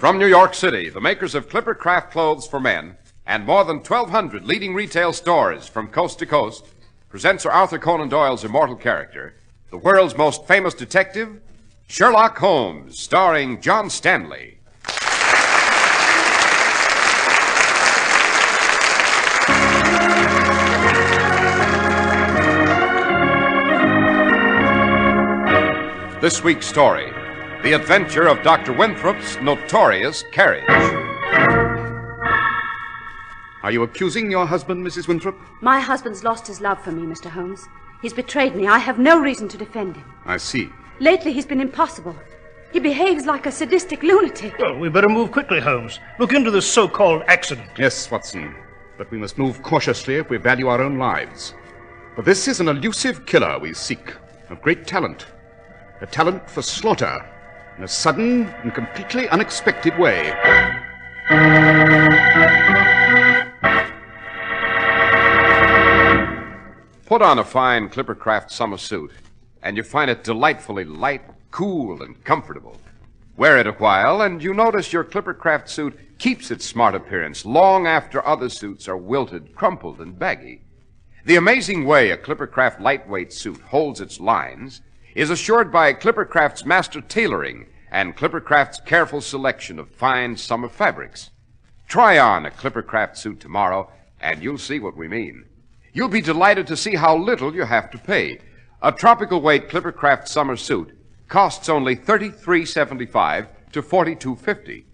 From New York City, the makers of Clipper Craft clothes for men and more than 1,200 leading retail stores from coast to coast present Sir Arthur Conan Doyle's immortal character, the world's most famous detective, Sherlock Holmes, starring John Stanley. This week's story, The Adventure of Dr. Winthrop's Notorious Carriage. Are you accusing your husband, Mrs. Winthrop? My husband's lost his love for me, Mr. Holmes. He's betrayed me. I have no reason to defend him. I see. Lately, he's been impossible. He behaves like a sadistic lunatic. Well, we better move quickly, Holmes. Look into this so-called accident. Yes, Watson. But we must move cautiously if we value our own lives. For this is an elusive killer we seek, of great talent. A talent for slaughter, in a sudden and completely unexpected way. Put on a fine Clipper Craft summer suit, and you find it delightfully light, cool, and comfortable. Wear it a while, and you notice your Clipper Craft suit keeps its smart appearance long after other suits are wilted, crumpled, and baggy. The amazing way a Clipper Craft lightweight suit holds its lines is assured by Clipper Craft's master tailoring and Clipper Craft's careful selection of fine summer fabrics. Try on a Clipper Craft suit tomorrow, and you'll see what we mean. You'll be delighted to see how little you have to pay. A tropical weight Clipper Craft summer suit costs only $33.75 to $42.50,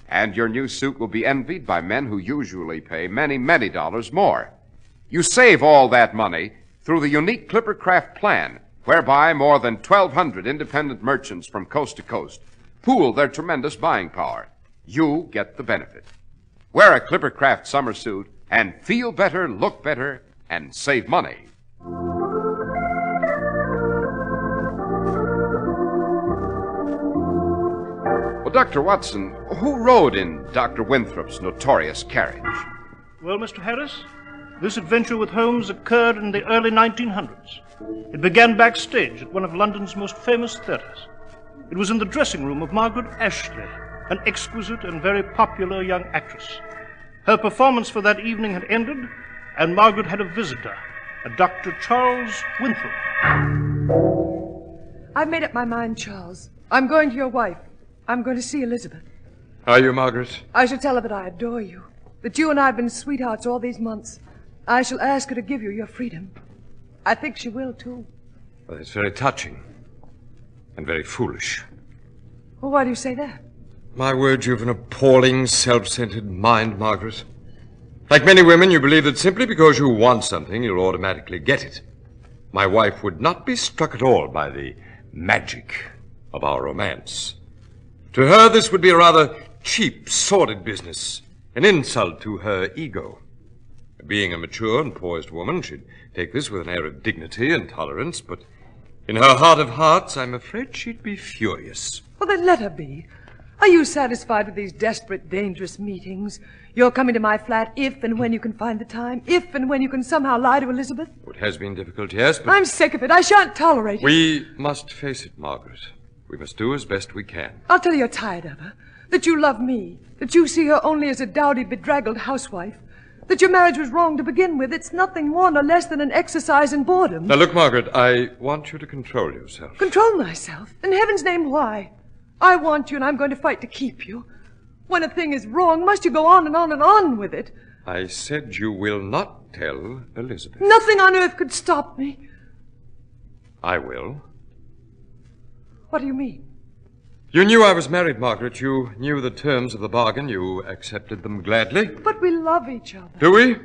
and your new suit will be envied by men who usually pay many, many dollars more. You save all that money through the unique Clipper Craft plan, whereby more than 1,200 independent merchants from coast to coast pool their tremendous buying power. You get the benefit. Wear a Clipper Craft summer suit and feel better, look better, and save money. Well, Dr. Watson, who rode in Dr. Winthrop's Notorious Carriage? Well, Mr. Harris, this adventure with Holmes occurred in the early 1900s. It began backstage at one of London's most famous theaters. It was in the dressing room of Margaret Ashley, an exquisite and very popular young actress. Her performance for that evening had ended, and Margaret had a visitor, a Dr. Charles Winthrop. I've made up my mind, Charles. I'm going to your wife. I'm going to see Elizabeth. Are you, Margaret? I shall tell her that I adore you, that you and I have been sweethearts all these months. I shall ask her to give you your freedom. I think she will, too. Well, it's very touching and very foolish. Well, why do you say that? My word, you've an appalling, self-centered mind, Margaret. Like many women, you believe that simply because you want something, you'll automatically get it. My wife would not be struck at all by the magic of our romance. To her, this would be a rather cheap, sordid business, an insult to her ego. Being a mature and poised woman, she'd take this with an air of dignity and tolerance, but in her heart of hearts, I'm afraid she'd be furious. Well, then let her be. Are you satisfied with these desperate, dangerous meetings? You're coming to my flat if and when you can find the time, if and when you can somehow lie to Elizabeth? It has been difficult, yes, but... I'm sick of it. I shan't tolerate it. We must face it, Margaret. We must do as best we can. I'll tell you you're tired of her, that you love me, that you see her only as a dowdy, bedraggled housewife, that your marriage was wrong to begin with. It's nothing more nor less than an exercise in boredom. Now, look, Margaret, I want you to control yourself. Control myself? In heaven's name, why? I want you, and I'm going to fight to keep you. When a thing is wrong, must you go on and on and on with it? I said you will not tell Elizabeth. Nothing on earth could stop me. I will. What do you mean? You knew I was married, Margaret. You knew the terms of the bargain. You accepted them gladly. But we love each other. Do we?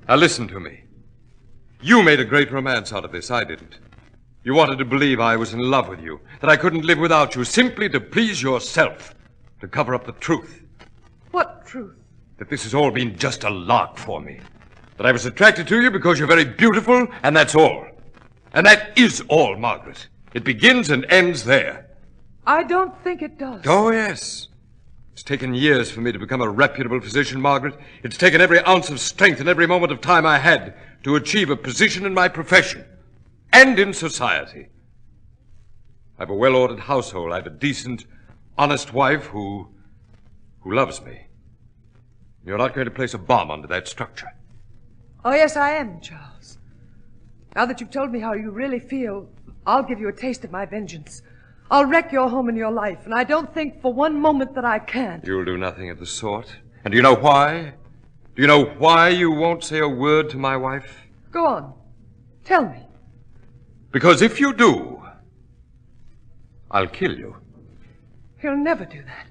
Now listen to me. You made a great romance out of this. I didn't. You wanted to believe I was in love with you, that I couldn't live without you, simply to please yourself, to cover up the truth. What truth? That this has all been just a lark for me. That I was attracted to you because you're very beautiful, and that's all. And that is all, Margaret. It begins and ends there. I don't think it does. Oh, yes. It's taken years for me to become a reputable physician, Margaret. It's taken every ounce of strength and every moment of time I had to achieve a position in my profession and in society. I've a well-ordered household. I've a decent, honest wife who who loves me. You're not going to place a bomb under that structure. Oh, yes, I am, Charles. Now that you've told me how you really feel, I'll give you a taste of my vengeance. I'll wreck your home and your life, and I don't think for one moment that I can. You'll do nothing of the sort. And do you know why? Do you know why you won't say a word to my wife? Go on. Tell me. Because if you do, I'll kill you. He'll never do that.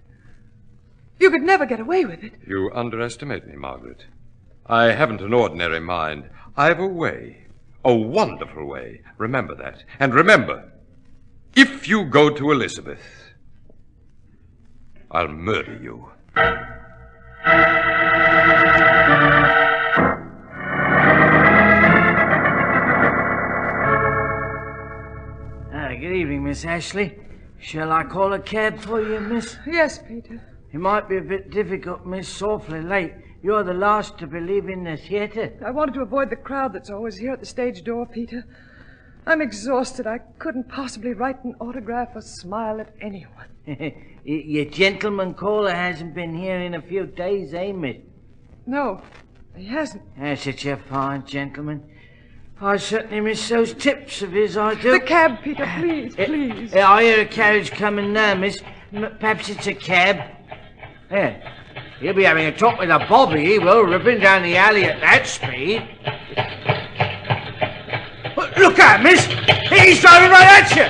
You could never get away with it. You underestimate me, Margaret. I haven't an ordinary mind. I've a way. A wonderful way. Remember that. And remember, if you go to Elizabeth, I'll murder you. Good evening, Miss Ashley. Shall I call a cab for you, miss? Yes, Peter. It might be a bit difficult, miss. Awfully late. You're the last to be leaving the theatre. I wanted to avoid the crowd that's always here at the stage door, Peter. I'm exhausted. I couldn't possibly write an autograph or smile at anyone. Your gentleman caller hasn't been here in a few days, eh, miss? No, he hasn't. That's such a fine gentleman. I certainly miss those tips of his, I do. The cab, Peter, please, please. I hear a carriage coming now, miss. Perhaps it's a cab. Yeah. He'll be having a talk with a bobby, he will, ripping down the alley at that speed. Look out, miss! He's driving right at you!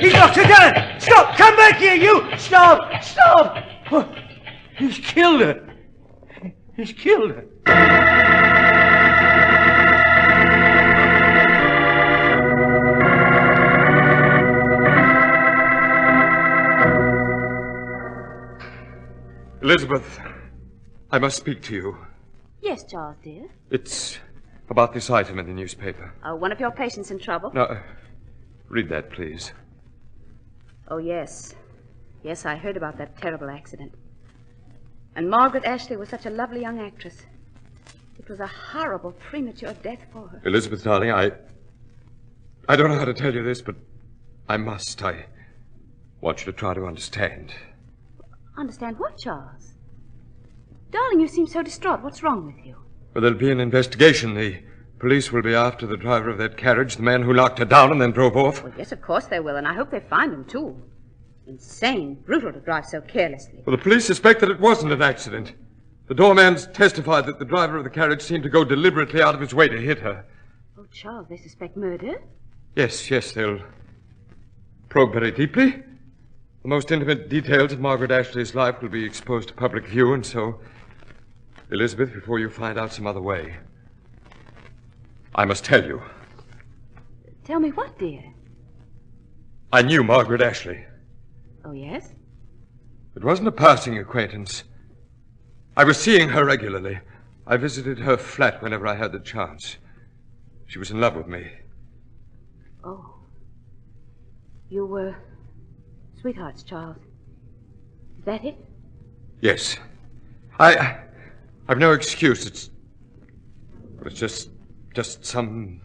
He's locked a gun! Stop! Come back here, you! Stop! Stop! Oh, he's killed her. He's killed her. Elizabeth, I must speak to you. Yes, Charles, dear. It's about this item in the newspaper. Oh, one of your patients in trouble? No, read that, please. Oh, yes. Yes, I heard about that terrible accident. And Margaret Ashley was such a lovely young actress. It was a horrible, premature death for her. Elizabeth, darling, I don't know how to tell you this, but I must. I want you to try to understand. Understand what, Charles? Darling, you seem so distraught. What's wrong with you? Well, there'll be an investigation. The police will be after the driver of that carriage, the man who knocked her down and then drove off. Well, yes, of course they will, and I hope they find him, too. Insane, brutal to drive so carelessly. Well, the police suspect that it wasn't an accident. The doorman's testified that the driver of the carriage seemed to go deliberately out of his way to hit her. Oh, Charles, they suspect murder? Yes, they'll probe very deeply. The most intimate details of Margaret Ashley's life will be exposed to public view, and so, Elizabeth, before you find out some other way, I must tell you. Tell me what, dear? I knew Margaret Ashley. Oh, yes? It wasn't a passing acquaintance. I was seeing her regularly. I visited her flat whenever I had the chance. She was in love with me. Oh. You were sweethearts, Charles. Is that it? Yes. I've no excuse. It's just some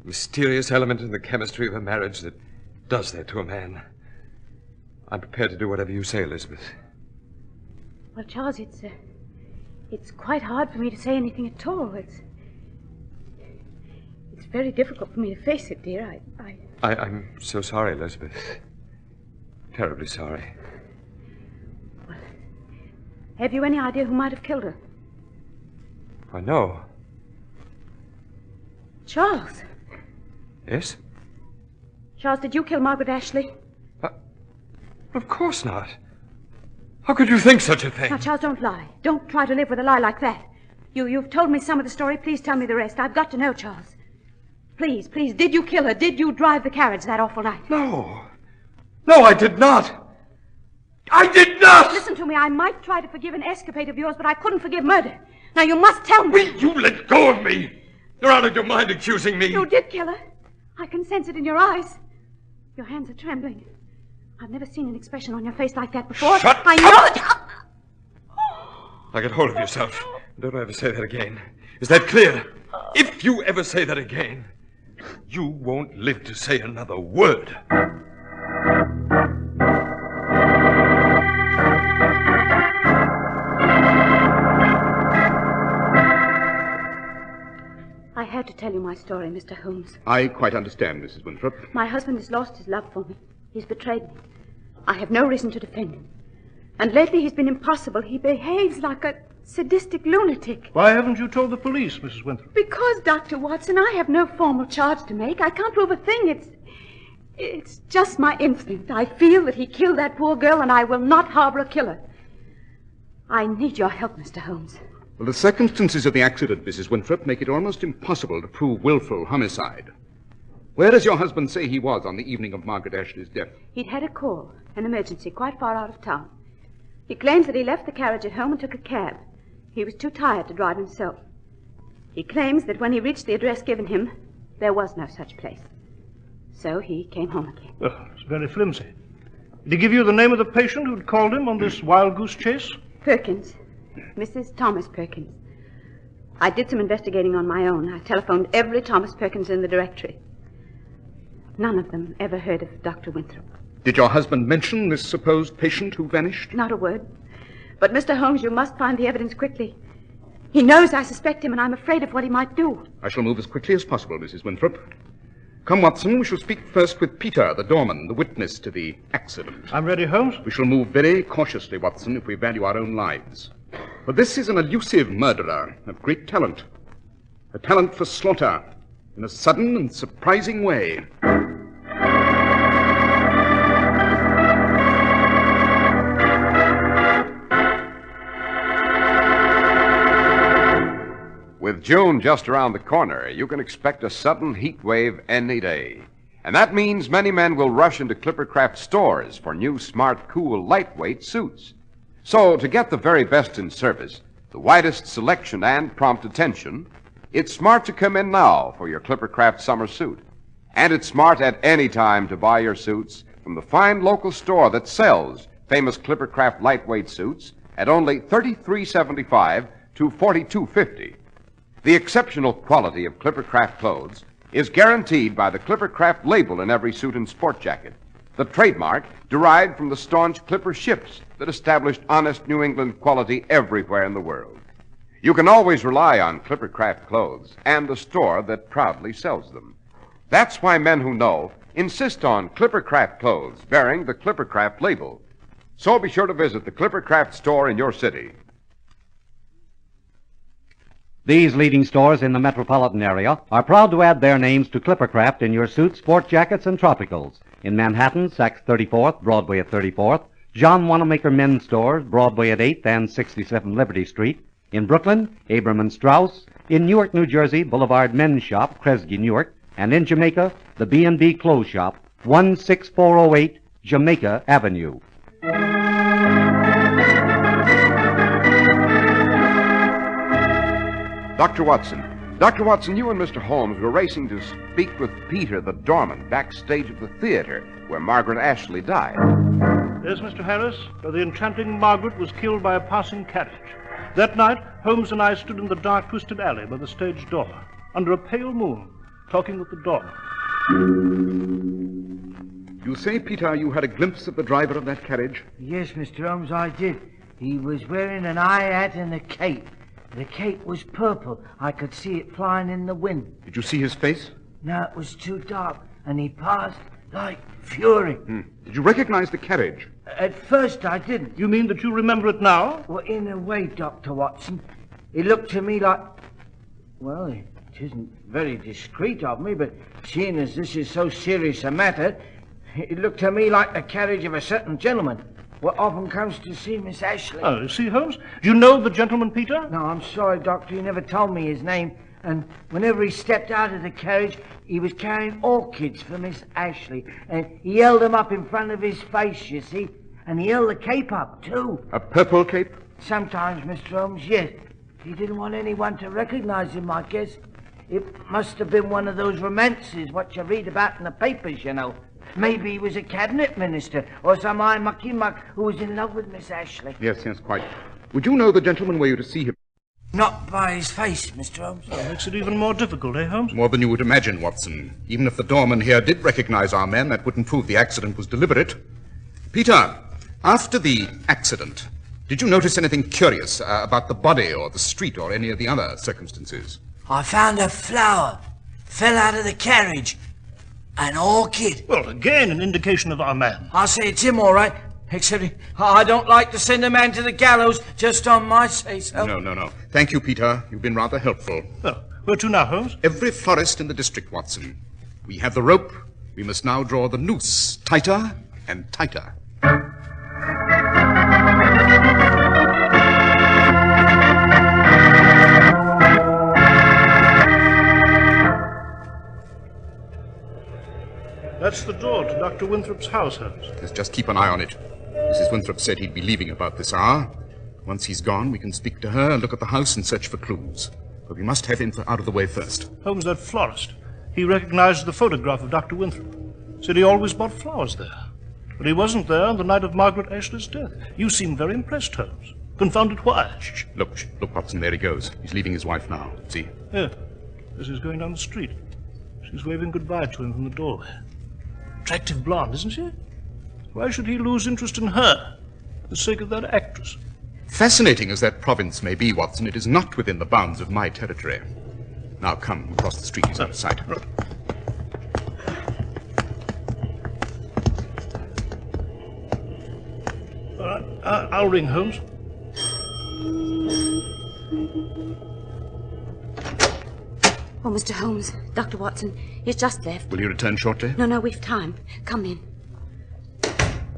mysterious element in the chemistry of a marriage that does that to a man. I'm prepared to do whatever you say, Elizabeth. Well, Charles, it's quite hard for me to say anything at all. It's very difficult for me to face it, dear. I'm so sorry, Elizabeth. Terribly sorry. Well, have you any idea who might have killed her? I know. Charles. Yes? Charles, did you kill Margaret Ashley? Of course not. How could you think such a thing? Now, Charles, don't lie. Don't try to live with a lie like that. You've told me some of the story. Please tell me the rest. I've got to know, Charles. Please, did you kill her? Did you drive the carriage that awful night? No, I did not. I did not! Listen to me. I might try to forgive an escapade of yours, but I couldn't forgive murder. Now, you must tell me. Will you let go of me? You're out of your mind accusing me. You did kill her. I can sense it in your eyes. Your hands are trembling. I've never seen an expression on your face like that before. Shut I know up! it. Now get hold of yourself. Don't ever say that again. Is that clear? If you ever say that again, you won't live to say another word. I had to tell you my story, Mr. Holmes. I quite understand, Mrs. Winthrop. My husband has lost his love for me. He's betrayed me. I have no reason to defend him. And lately he's been impossible. He behaves like a sadistic lunatic. Why haven't you told the police, Mrs. Winthrop? Because, Dr. Watson, I have no formal charge to make. I can't prove a thing. It's just my instinct. I feel that he killed that poor girl, and I will not harbor a killer. I need your help, Mr. Holmes. Well, the circumstances of the accident, Mrs. Winthrop, make it almost impossible to prove willful homicide. Where does your husband say he was on the evening of Margaret Ashley's death? He'd had a call, an emergency, quite far out of town. He claims that he left the carriage at home and took a cab. He was too tired to drive himself. He claims that when he reached the address given him, there was no such place. So he came home again. Oh, it's very flimsy. Did he give you the name of the patient who'd called him on this wild goose chase? Perkins. Mrs. Thomas Perkins. I did some investigating on my own. I telephoned every Thomas Perkins in the directory. None of them ever heard of Dr. Winthrop. Did your husband mention this supposed patient who vanished? Not a word. But, Mr. Holmes, you must find the evidence quickly. He knows I suspect him, and I'm afraid of what he might do. I shall move as quickly as possible, Mrs. Winthrop. Come, Watson, we shall speak first with Peter, the doorman, the witness to the accident. I'm ready, Holmes. We shall move very cautiously, Watson, if we value our own lives. For this is an elusive murderer of great talent. A talent for slaughter in a sudden and surprising way. With June just around the corner, you can expect a sudden heat wave any day. And that means many men will rush into Clippercraft stores for new, smart, cool, lightweight suits. So, to get the very best in service, the widest selection and prompt attention, it's smart to come in now for your Clippercraft summer suit. And it's smart at any time to buy your suits from the fine local store that sells famous Clippercraft lightweight suits at only $33.75 to $42.50. The exceptional quality of Clippercraft clothes is guaranteed by the Clippercraft label in every suit and sport jacket, the trademark derived from the staunch Clipper ships that established honest New England quality everywhere in the world. You can always rely on Clippercraft clothes and the store that proudly sells them. That's why men who know insist on Clippercraft clothes bearing the Clippercraft label. So be sure to visit the Clippercraft store in your city. These leading stores in the metropolitan area are proud to add their names to Clippercraft in your suits, sport jackets, and tropicals. In Manhattan, Saks 34th, Broadway at 34th. John Wanamaker Men's Stores, Broadway at 8th and 67 Liberty Street. In Brooklyn, Abram & Strauss. In Newark, New Jersey, Boulevard Men's Shop, Kresge, Newark. And in Jamaica, the B&B Clothes Shop, 16408 Jamaica Avenue. Dr. Watson, you and Mr. Holmes were racing to speak with Peter, the doorman, backstage of the theater where Margaret Ashley died. Yes, Mr. Harris. The enchanting Margaret was killed by a passing carriage. That night, Holmes and I stood in the dark, twisted alley by the stage door, under a pale moon, talking with the doorman. You say, Peter, you had a glimpse of the driver of that carriage? Yes, Mr. Holmes, I did. He was wearing an eye hat and a cape. The cape was purple. I could see it flying in the wind. Did you see his face? No, it was too dark, and he passed like fury. Did you recognize the carriage? At first, I didn't. You mean that you remember it now? Well, in a way, Dr. Watson. It looked to me like... Well, it isn't very discreet of me, but seeing as this is so serious a matter, it looked to me like the carriage of a certain gentleman what often comes to see Miss Ashley. Oh, see, Holmes? Do you know the gentleman, Peter? No, I'm sorry, Doctor. He never told me his name. And whenever he stepped out of the carriage, he was carrying orchids for Miss Ashley. And he held them up in front of his face, you see. And he held the cape up, too. A purple cape? Sometimes, Mr. Holmes, yes. He didn't want anyone to recognize him, I guess. It must have been one of those romances what you read about in the papers, you know. Maybe he was a cabinet minister or some high mucky-muck who was in love with Miss Ashley. Yes, quite. Would you know the gentleman were you to see him? Not by his face, Mr. Holmes. That makes it even more difficult, eh, Holmes? More than you would imagine, Watson. Even if the doorman here did recognize our man, that wouldn't prove the accident was deliberate. Peter, after the accident, did you notice anything curious about the body or the street or any of the other circumstances? I found a flower. Fell out of the carriage. An orchid. Well, again, an indication of our man. I say it's him, all right. Except I don't like to send a man to the gallows just on my say-so. No. Thank you, Peter. You've been rather helpful. Well, where to now, Holmes? Every florist in the district, Watson. We have the rope. We must now draw the noose tighter and tighter. That's the door to Dr. Winthrop's house, Holmes. Let's just keep an eye on it. Mrs. Winthrop said he'd be leaving about this hour. Once he's gone, we can speak to her, look at the house, and search for clues. But we must have him out of the way first. Holmes, that florist. He recognized the photograph of Dr. Winthrop. Said he always bought flowers there. But he wasn't there on the night of Margaret Ashley's death. You seem very impressed, Holmes. Confounded why? Shh. Look, Watson, there he goes. He's leaving his wife now. See? Yeah. As he's going down the street. She's waving goodbye to him from the doorway. Attractive blonde, isn't she? Why should he lose interest in her for the sake of that actress? Fascinating as that province may be, Watson, it is not within the bounds of my territory. Now come, across the street. He's out of sight. All right, I'll ring Holmes. Oh, Mr. Holmes, Dr. Watson, he's just left. Will you return shortly? No, we've time. Come in.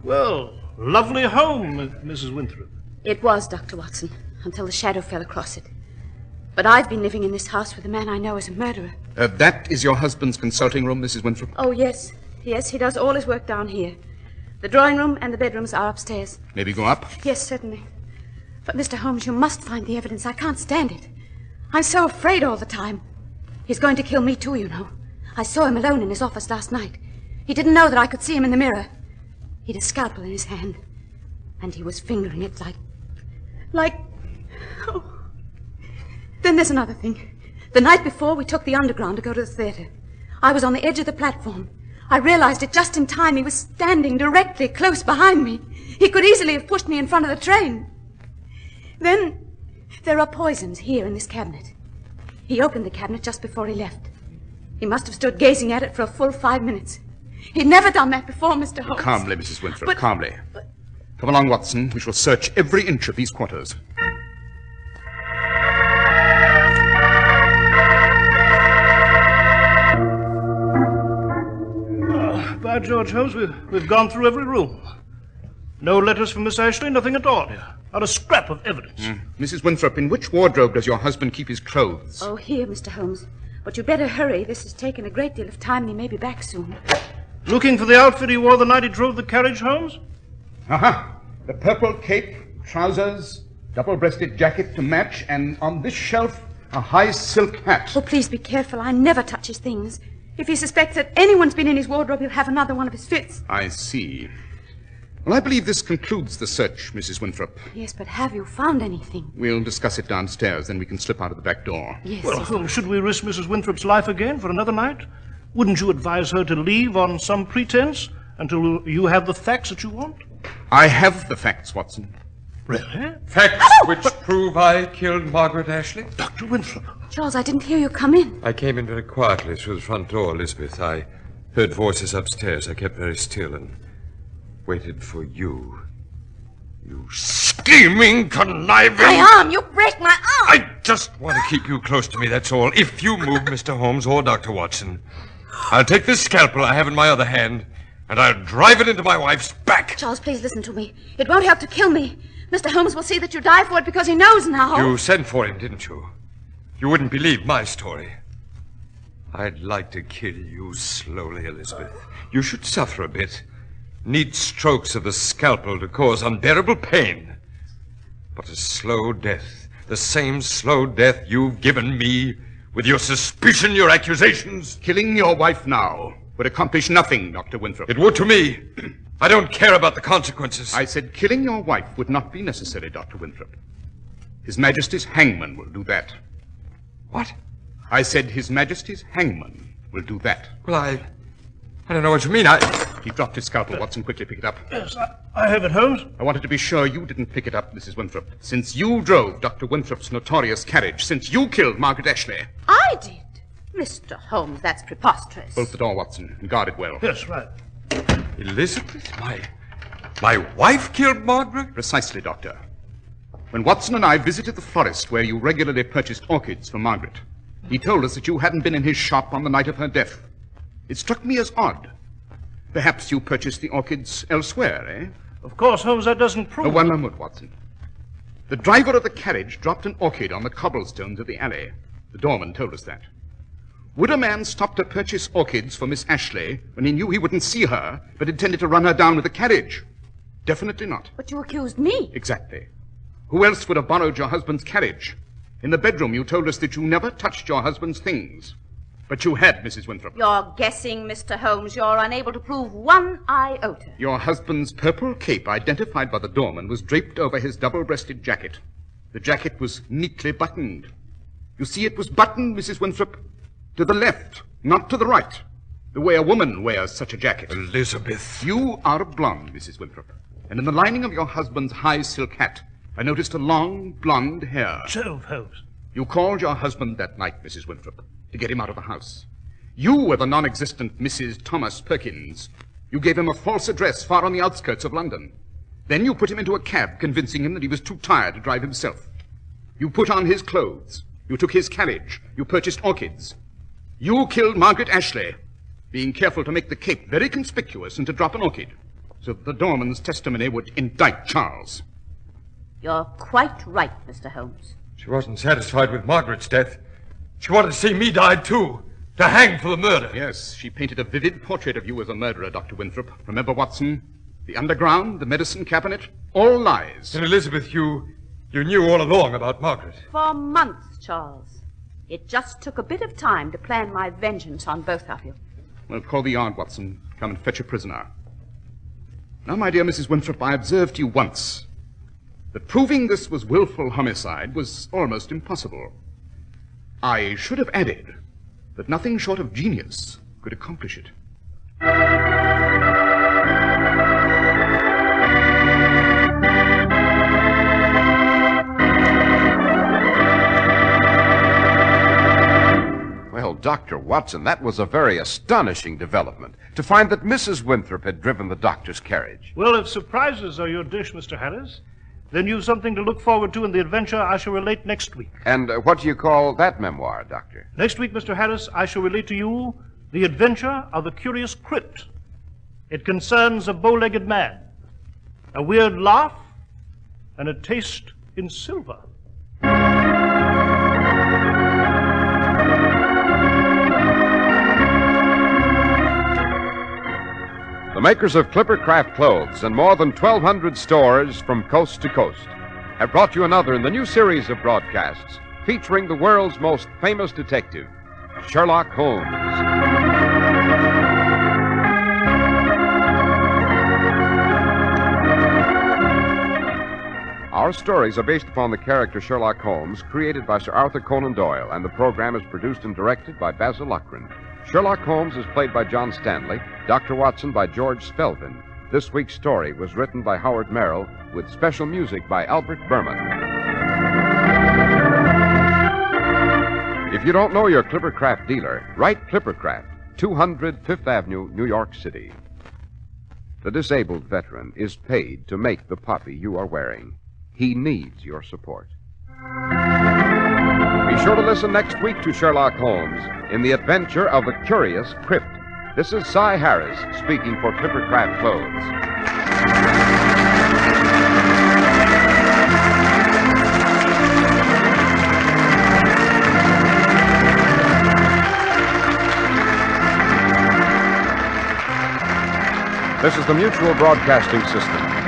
Well, lovely home, Mrs. Winthrop. It was, Dr. Watson, until the shadow fell across it. But I've been living in this house with a man I know is a murderer. That is your husband's consulting room, Mrs. Winthrop? Oh, yes. Yes, he does all his work down here. The drawing room and the bedrooms are upstairs. Maybe go up? Yes, certainly. But, Mr. Holmes, you must find the evidence. I can't stand it. I'm so afraid all the time. He's going to kill me, too, you know. I saw him alone in his office last night. He didn't know that I could see him in the mirror. He'd a scalpel in his hand, and he was fingering it like... Oh. Then there's another thing. The night before, we took the underground to go to the theater. I was on the edge of the platform. I realized it just in time. He was standing directly close behind me. He could easily have pushed me in front of the train. Then there are poisons here in this cabinet. He opened the cabinet just before he left. He must have stood gazing at it for a full 5 minutes. He'd never done that before, Mr. Holmes. Calmly, Mrs. Winthrop, calmly. Come along, Watson. We shall search every inch of these quarters. By George, Holmes, we've gone through every room. No letters from Miss Ashley, nothing at all here. Not a scrap of evidence. Mrs. Winthrop, in which wardrobe does your husband keep his clothes? Oh, here, Mr. Holmes. But you'd better hurry. This has taken a great deal of time, and he may be back soon. Looking for the outfit he wore the night he drove the carriage, Holmes? Aha! The purple cape, trousers, double-breasted jacket to match, and on this shelf, a high silk hat. Oh, please be careful. I never touch his things. If he suspects that anyone's been in his wardrobe, he'll have another one of his fits. I see. Well, I believe this concludes the search, Mrs. Winthrop. Yes, but have you found anything? We'll discuss it downstairs, then we can slip out of the back door. Yes. Well, Holmes, should we risk Mrs. Winthrop's life again for another night? Wouldn't you advise her to leave on some pretense until you have the facts that you want? I have the facts, Watson. Really? Facts which prove I killed Margaret Ashley? Dr. Winthrop. Charles, I didn't hear you come in. I came in very quietly through the front door, Elizabeth. I heard voices upstairs. I kept very still and waited for you. You scheming, conniving... My arm! You break my arm! I just want to keep you close to me, that's all. If you move, Mr. Holmes or Dr. Watson, I'll take this scalpel I have in my other hand, and I'll drive it into my wife's back. Charles, please listen to me. It won't help to kill me. Mr. Holmes will see that you die for it because he knows now. You sent for him, didn't you? You wouldn't believe my story. I'd like to kill you slowly, Elizabeth. You should suffer a bit. Neat strokes of the scalpel to cause unbearable pain. But a slow death, the same slow death you've given me with your suspicion, your accusations. Killing your wife now would accomplish nothing, Dr. Winthrop. It would to me. I don't care about the consequences. I said killing your wife would not be necessary, Dr. Winthrop. His Majesty's hangman will do that. What? I said His Majesty's hangman will do that. Well, I don't know what you mean. He dropped his scalpel. Watson, quickly pick it up. Yes, I have it, Holmes. I wanted to be sure you didn't pick it up, Mrs. Winthrop. Since you drove Dr. Winthrop's notorious carriage, since you killed Margaret Ashley. I did? Mr. Holmes, that's preposterous. Bolt the door, Watson, and guard it well. Yes, right. Elizabeth, my wife killed Margaret? Precisely, Doctor. When Watson and I visited the florist where you regularly purchased orchids for Margaret, he told us that you hadn't been in his shop on the night of her death. It struck me as odd. Perhaps you purchased the orchids elsewhere, eh? Of course, Holmes, that doesn't prove... One moment, Watson. The driver of the carriage dropped an orchid on the cobblestones of the alley. The doorman told us that. Would a man stop to purchase orchids for Miss Ashley when he knew he wouldn't see her, but intended to run her down with the carriage? Definitely not. But you accused me. Exactly. Who else would have borrowed your husband's carriage? In the bedroom, you told us that you never touched your husband's things. But you had, Mrs. Winthrop. You're guessing, Mr. Holmes. You're unable to prove one iota. Your husband's purple cape, identified by the doorman, was draped over his double-breasted jacket. The jacket was neatly buttoned. You see, it was buttoned, Mrs. Winthrop, to the left, not to the right, the way a woman wears such a jacket. Elizabeth. You are a blonde, Mrs. Winthrop, and in the lining of your husband's high silk hat, I noticed a long blonde hair. Jove, Holmes. You called your husband that night, Mrs. Winthrop, to get him out of the house. You were the non-existent Mrs. Thomas Perkins. You gave him a false address far on the outskirts of London. Then you put him into a cab, convincing him that he was too tired to drive himself. You put on his clothes. You took his carriage. You purchased orchids. You killed Margaret Ashley, being careful to make the cape very conspicuous and to drop an orchid, so that the doorman's testimony would indict Charles. You're quite right, Mr. Holmes. She wasn't satisfied with Margaret's death. She wanted to see me die, too, to hang for the murder. Yes, she painted a vivid portrait of you as a murderer, Dr. Winthrop. Remember, Watson? The underground, the medicine cabinet, all lies. And Elizabeth, you knew all along about Margaret. For months, Charles. It just took a bit of time to plan my vengeance on both of you. Well, call the yard, Watson. Come and fetch a prisoner. Now, my dear Mrs. Winthrop, I observed to you once that proving this was willful homicide was almost impossible. I should have added that nothing short of genius could accomplish it. Well, Dr. Watson, that was a very astonishing development, to find that Mrs. Winthrop had driven the doctor's carriage. Well, if surprises are your dish, Mr. Harris, then you've something to look forward to in the adventure I shall relate next week. And what do you call that memoir, Doctor? Next week, Mr. Harris, I shall relate to you The Adventure of the Curious Crypt. It concerns a bow-legged man, a weird laugh, and a taste in silver. The makers of Clippercraft clothes and more than 1,200 stores from coast to coast have brought you another in the new series of broadcasts featuring the world's most famous detective, Sherlock Holmes. Our stories are based upon the character Sherlock Holmes, created by Sir Arthur Conan Doyle, and the program is produced and directed by Basil Rathbone. Sherlock Holmes is played by John Stanley, Dr. Watson by George Spelvin. This week's story was written by Howard Marital, with special music by Albert Berman. If you don't know your Clippercraft dealer, write Clippercraft, 200 Fifth Avenue, New York City. The disabled veteran is paid to make the puppy you are wearing. He needs your support. Be sure to listen next week to Sherlock Holmes in The Adventure of the Curious Crypt. This is Cy Harris speaking for Clippercraft Clothes. This is the Mutual Broadcasting System.